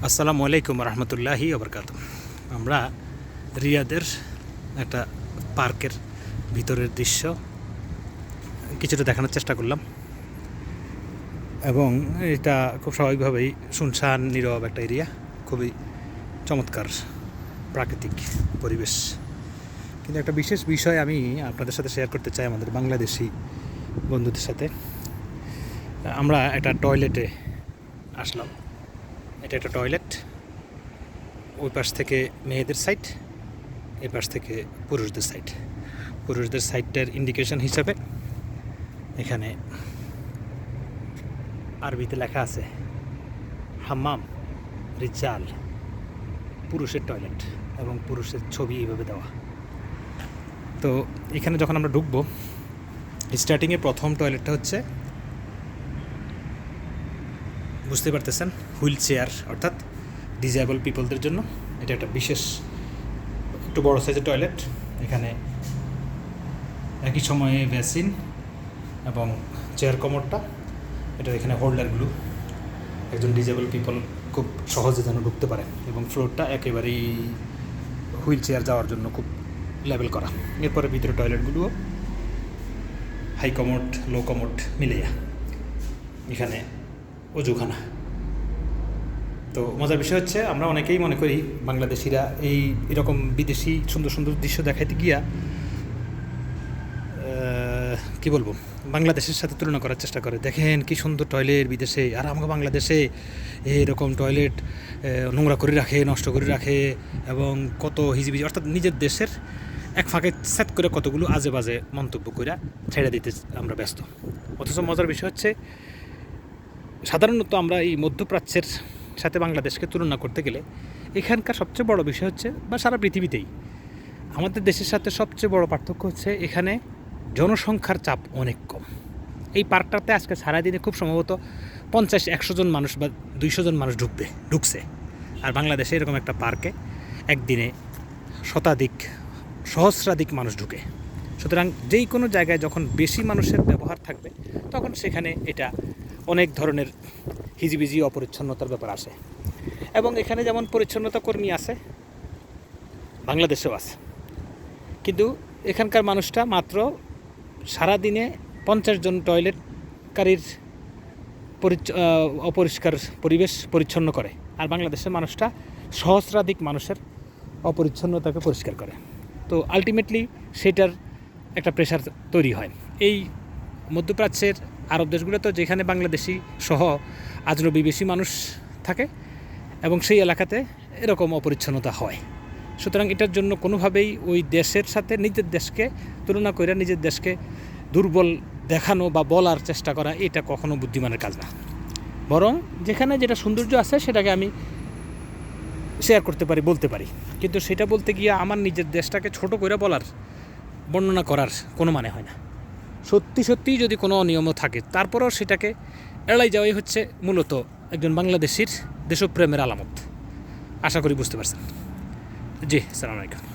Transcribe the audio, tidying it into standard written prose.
আসসালামু আলাইকুম রহমতুল্লাহি ওবরকাত। আমরা রিয়াদের একটা পার্কের ভিতরের দৃশ্য কিছুটা দেখানোর চেষ্টা করলাম, এবং এটা খুব স্বাভাবিকভাবেই শুনশান নীরব একটা এরিয়া, খুবই চমৎকার প্রাকৃতিক পরিবেশ। কিন্তু একটা বিশেষ বিষয় আমি আপনাদের সাথে শেয়ার করতে চাই আমাদের বাংলাদেশি বন্ধুদের সাথে। আমরা একটা টয়লেটে আসলাম। এটা একটা টয়লেট, ওই পাশ থেকে মেয়েদের সাইড, এই পাশ থেকে পুরুষদের সাইড। পুরুষদের সাইডটার ইন্ডিকেশন হিসাবে এখানে আরবিতে লেখা আছে হাম্মাম রিজাল, পুরুষের টয়লেট, এবং পুরুষের ছবি এইভাবে দেওয়া। তো এখানে যখন আমরা ঢুকবো, স্টার্টিংয়ে প্রথম টয়লেটটা হচ্ছে, বুঝতে পারতেছেন, হুইল চেয়ার অর্থাৎ ডিজেবল পিপলদের জন্য। এটা একটা বিশেষ একটু বড় সাইজের টয়লেট। এখানে একই সময়ে বেসিন এবং চেয়ার কমোডটা, এটার এখানে হোল্ডারগুলো একজন ডিজেবল পিপল খুব সহজে যেন ঢুকতে পারে, এবং ফ্লোরটা একেবারেই হুইল চেয়ার যাওয়ার জন্য খুব লেভেল করা। এরপরে ভিতরে টয়লেটগুলোও হাই কমোড লো কমোড মিলিয়া, এখানে অজুখানা। তো মজার বিষয় হচ্ছে, আমরা অনেকেই মনে করি বাংলাদেশিরা এরকম বিদেশি সুন্দর সুন্দর দৃশ্য দেখাইতে গিয়া কি বলবো, বাংলাদেশের সাথে তুলনা করার চেষ্টা করে। দেখেন কি সুন্দর টয়লেট বিদেশে, আর আমাকে বাংলাদেশে এরকম টয়লেট নোংরা করে রাখে, নষ্ট করে রাখে, এবং কত হিজিবিজি, অর্থাৎ নিজের দেশের এক ফাঁকে সেট করে কতগুলো আজে বাজে মন্তব্য করে ছেড়ে দিতে আমরা ব্যস্ত। অথচ মজার বিষয় হচ্ছে, সাধারণত আমরা এই মধ্যপ্রাচ্যের সাথে বাংলাদেশকে তুলনা করতে গেলে এখানকার সবচেয়ে বড় বিষয় হচ্ছে, বা সারা পৃথিবীতেই আমাদের দেশের সাথে সবচেয়ে বড় পার্থক্য হচ্ছে, এখানে জনসংখ্যার চাপ অনেক কম। এই পার্কটাতে আজকে সারাদিনে খুব সম্ভবত 50-100 জন মানুষ বা 200 জন মানুষ ঢুকছে। আর বাংলাদেশে এরকম একটা পার্কে একদিনে সহস্রাধিক মানুষ ঢুকে। সুতরাং যেই কোনো জায়গায় যখন বেশি মানুষের ব্যবহার থাকবে, তখন সেখানে এটা অনেক ধরনের হিজিবিজি অপরিচ্ছন্নতার ব্যাপার আসে। এবং এখানে যেমন পরিচ্ছন্নতা কর্মী আছে, বাংলাদেশেও আছে, কিন্তু এখানকার মানুষটা মাত্র সারাদিনে 50 জন টয়লেটকারীর অপরিষ্কার পরিবেশ পরিচ্ছন্ন করে, আর বাংলাদেশের মানুষটা সহস্রাধিক মানুষের অপরিচ্ছন্নতাকে পরিষ্কার করে। তো আলটিমেটলি সেটার একটা প্রেশার তৈরি হয়। এই মধ্যপ্রাচ্যের আরব দেশগুলো তো, যেখানে বাংলাদেশি সহ আজনবী বেশি মানুষ থাকে, এবং সেই এলাকাতে এরকম অপরিচ্ছন্নতা হয়। সুতরাং এটার জন্য কোনোভাবেই ওই দেশের সাথে নিজের দেশকে তুলনা করে নিজের দেশকে দুর্বল দেখানো বা বলার চেষ্টা করা, এটা কখনো বুদ্ধিমানের কাজ না। বরং যেখানে যেটা সৌন্দর্য আছে সেটাকে আমি শেয়ার করতে পারি, বলতে পারি, কিন্তু সেটা বলতে গিয়ে আমার নিজের দেশটাকে ছোট করে বর্ণনা করার কোনো মানে হয় না। সত্যিই যদি কোনো অনিয়ম থাকে, তারপরেও সেটাকে এড়াই যাওয়াই হচ্ছে মূলত একজন বাংলাদেশির দেশপ্রেমের আলামত। আশা করি বুঝতে পারছেন। জি, আসসালামু আলাইকুম।